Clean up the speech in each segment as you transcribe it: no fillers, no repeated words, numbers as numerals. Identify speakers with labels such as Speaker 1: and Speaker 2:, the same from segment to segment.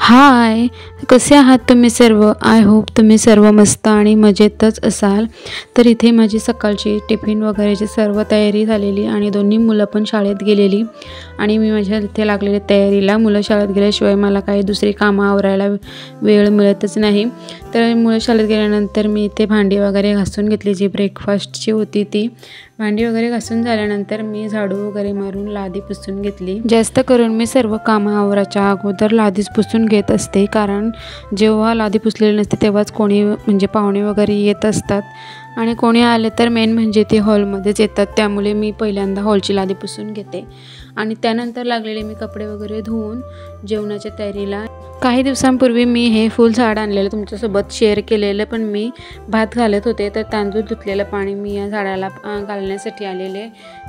Speaker 1: हाय, कसे आहात तुम्ही सर्व? आय होप तुम्ही सर्व मस्त आणि मजेतच असाल। तर इथे माझी सकाळची टिफिन वगैरेची सर्व तयारी झालेली आणि दोन्ही मुलं पण शाळेत गेलेली आणि मी माझ्या इथे लागलेल्या तयारीला मुलं शाळेत गेल्याशिवाय मला काही दुसरी कामं आवरायला वेळ मिळतच नाही। तर मुलं शाळेत गेल्यानंतर मी इथे भांडी वगैरे घासून घेतली, जी ब्रेकफास्टची होती ती भांडी वगैरे घासून झाल्यानंतर मी झाडू वगैरे मारून लादी पुसून घेतली। जास्त करून मी सर्व कामं आवराच्या अगोदर लादीच पुसून घेत असते, कारण जेव्हा लादी पुसलेली नसते तेव्हाच कोणी म्हणजे पाहुणे वगैरे येत असतात आणि कोणी आले तर मेन म्हणजे ते हॉलमध्येच येतात, त्यामुळे मी पहिल्यांदा हॉलची लादी पुसून घेते आणि त्यानंतर लागलेले मी कपडे वगैरे धुवून जेवणाच्या तयारीला। काही दिवसांपूर्वी मी हे फुल झाड आणलेलं तुमच्यासोबत शेअर केलेलं, पण मी भात घालत होते तर तांदूळ धुतलेलं पाणी मी या झाडाला घालण्यासाठी आलेले,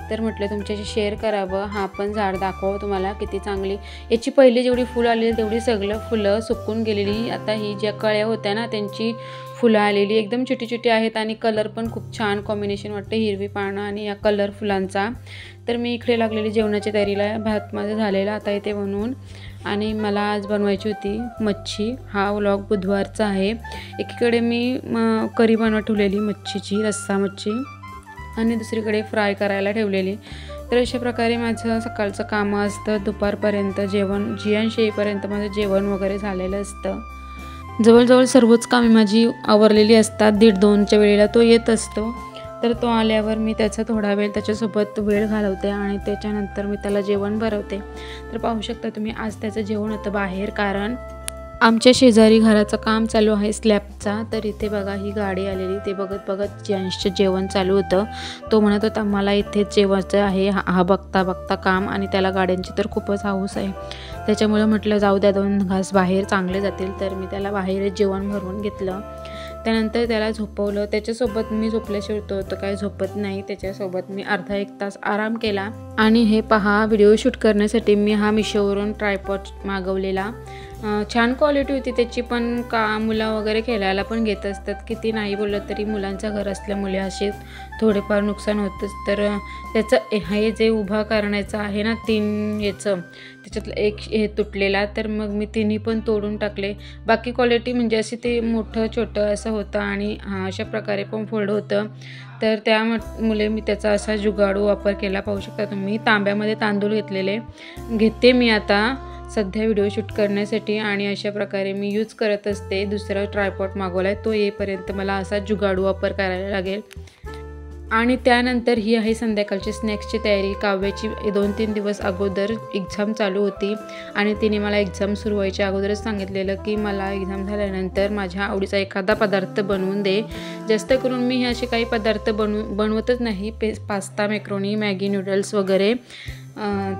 Speaker 1: तर म्हटलं तुमच्याशी शेअर करावं। हा पण झाड दाखवावं तुम्हाला किती चांगली याची पहिली जेवढी फुलं आलेली तेवढी सगळं फुलं सुकून गेलेली। आता ही ज्या कळ्या होत्या ना त्यांची फुलं आलेली एकदम छोटी छोटी आहेत आणि कलर पण खूप छान कॉम्बिनेशन वाटते, हिरवी पानं आणि या कलर फुलांचा। तर मी इकडे लागलेली जेवणाच्या तयारीला, भात माझं झालेला आता इथे बनवून आणि मला आज बनवायची होती मच्छी। हा व्लॉग बुधवारचा आहे। एकीकडे मी करी बनवत ठेवलेली मच्छीची, रस्सा मच्छी, आणि दुसरीकडे फ्राय करायला ठेवलेली। तर अशा प्रकारे माझं सकाळचं कामं असतं, दुपारपर्यंत जेवण जियांश येईपर्यंत माझं जेवण वगैरे झालेलं असतं। जवळजवळ सर्वच कामे माझी आवरलेली असतात। 1:30-2च्या वेळेला तो येत असतो, तर तो आल्यावर मी त्याचा थोडा वेळ त्याच्यासोबत वेळ घालवते आणि त्याच्यानंतर मी त्याला जेवण भरवते। तर पाहू शकता तुम्ही आज त्याचं जेवण होतं बाहेर, कारण आमच्या शेजारी घराचं काम चालू आहे स्लॅबचा। तर इथे बघा ही गाडी आलेली, ते बघत बघत जियांशचं जेवण चालू होतं। तो म्हणत होता मला इथेच जेवायचं आहे, हा बघता बघता काम, आणि त्याला गाड्यांची तर खूपच हौस आहे, त्याच्यामुळे म्हटलं जाऊ द्या 2 घास बाहेर चांगले जातील। तर मी त्याला बाहेरच जेवण भरवून घेतलं, त्यानंतर त्याला झोपवलं। त्याच्यासोबत मी झोपल्याशिवाय तो काय झोपत नाही, त्याच्यासोबत मी अर्धा 1 तास आराम केला। आणि हे पहा, व्हिडिओ शूट करण्यासाठी मी हा मिशोवरून ट्रायपॉड मागवलेला, छान क्वालिटी होती त्याची, पण मुलं वगैरे खेळायला पण घेत असतात, किती नाही बोललं तरी मुलांचं घर असल्यामुळे असे थोडेफार नुकसान होतंच। तर त्याचं हे जे उभा करण्याचं आहे ना 3 याचं, त्याच्यातलं एक हे तुटलेला, तर मग मी तिन्ही पण तोडून टाकले। बाकी क्वालिटी म्हणजे अशी ते मोठं छोटं असं होतं आणि अशा प्रकारे पण फोल्ड होतं, तर त्यामुळे मी त्याचा असा जुगाडू वापर केला। पाहू शकता तुम्ही तांब्यामध्ये तांदूळ घेते मी आता सध्या व्हिडिओ शूट करण्यासाठी, आणि अशा प्रकारे मी यूज करत असते। दुसरा ट्रायपॉड मागवला आहे, तो येईपर्यंत मला असा जुगाडू वापर करायला लागेल। आणि त्यानंतर ही आहे संध्याकाळची स्नॅक्सची तयारी। काव्याची 2-3 दिवस अगोदर एक्झाम चालू होती आणि तिने मला एक्झाम सुरू व्हायच्या अगोदरच सांगितलेलं की मला एक्झाम झाल्यानंतर माझ्या आवडीचा एखादा पदार्थ बनवून दे। जास्त करून मी हे असे काही पदार्थ बनवतच नाही, पास्ता, मॅक्रोनी, मॅगी नूडल्स वगैरे।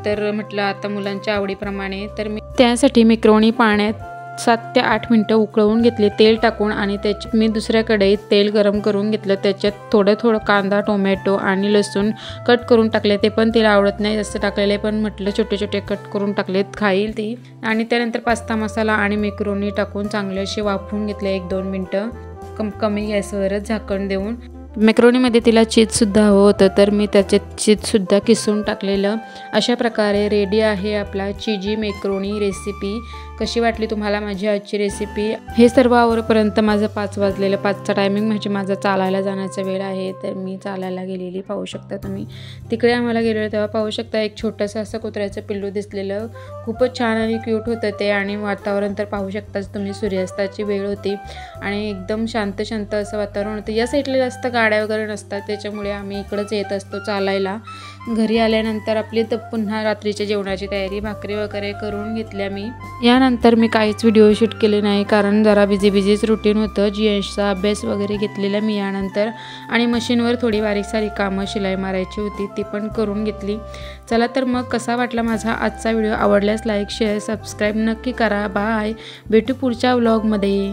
Speaker 1: तर म्हटलं आता मुलांच्या आवडीप्रमाणे, तर मी त्यासाठी मॅक्रोनी पाण्यात 7 ते 8 मिनटं उकळवून घेतले तेल टाकून, आणि त्याच्यात मी दुसऱ्या कढईत तेल गरम करून घेतलं, त्याच्यात थोडं कांदा, टोमॅटो आणि लसूण कट करून टाकले। ते पण तिला आवडत नाही जास्त टाकलेले, पण म्हटलं छोटे छोटे कट करून टाकलेत, खाईल ती। आणि त्यानंतर पास्ता मसाला आणि मॅक्रोनी टाकून चांगले असे वाफवून घेतले 1-2 मिनटं कमी गॅसवरच झाकण देऊन। मॅक्रोनीमध्ये तिला चीजसुद्धा हवं होतं, तर मी त्याच्यात चीजसुद्धा किसून टाकलेलं। अशा प्रकारे रेडी आहे आपला चीजी मॅक्रोनी रेसिपी। कशी वाटली तुम्हाला माझी आजची रेसिपी? हे सर्व आवरपर्यंत माझं 5 वाजलेलं, 5चा टायमिंग म्हणजे माझा चालायला जाण्याचा वेळ आहे, तर मी चालायला गेलेली। पाहू शकता तुम्ही तिकडे आम्हाला गेलेलो तेव्हा पाहू शकता एक छोटंसं असं कुत्र्याचं पिल्लू दिसलेलं, खूपच छान आणि क्यूट होतं ते। आणि वातावरण तर पाहू शकताच तुम्ही, सूर्यास्ताची वेळ होती आणि एकदम शांत असं वातावरण होतं। या साईडला जास्त गाड्या वगैरे नसतात, त्याच्यामुळे आम्ही इकडंच येत असतो चालायला। घरी आल्यानंतर आपली तर पुन्हा रात्रीच्या जेवणाची तयारी, भाकरी वगैरे करून घेतल्या मी। यानंतर मी काहीच व्हिडिओ शूट केले नाही, कारण जरा बिझीच रुटीन होतं। जियांशचा अभ्यास वगैरे घेतलेला मी यानंतर, आणि मशीनवर थोडी बारीक सारी कामं शिलाई मारायची होती ती पण करून घेतली। चला तर मग कसा वाटला माझा आजचा व्हिडिओ? आवडल्यास लाईक, शेअर, सबस्क्राईब नक्की करा। बाय, भेटू पुढच्या व्लॉगमध्ये।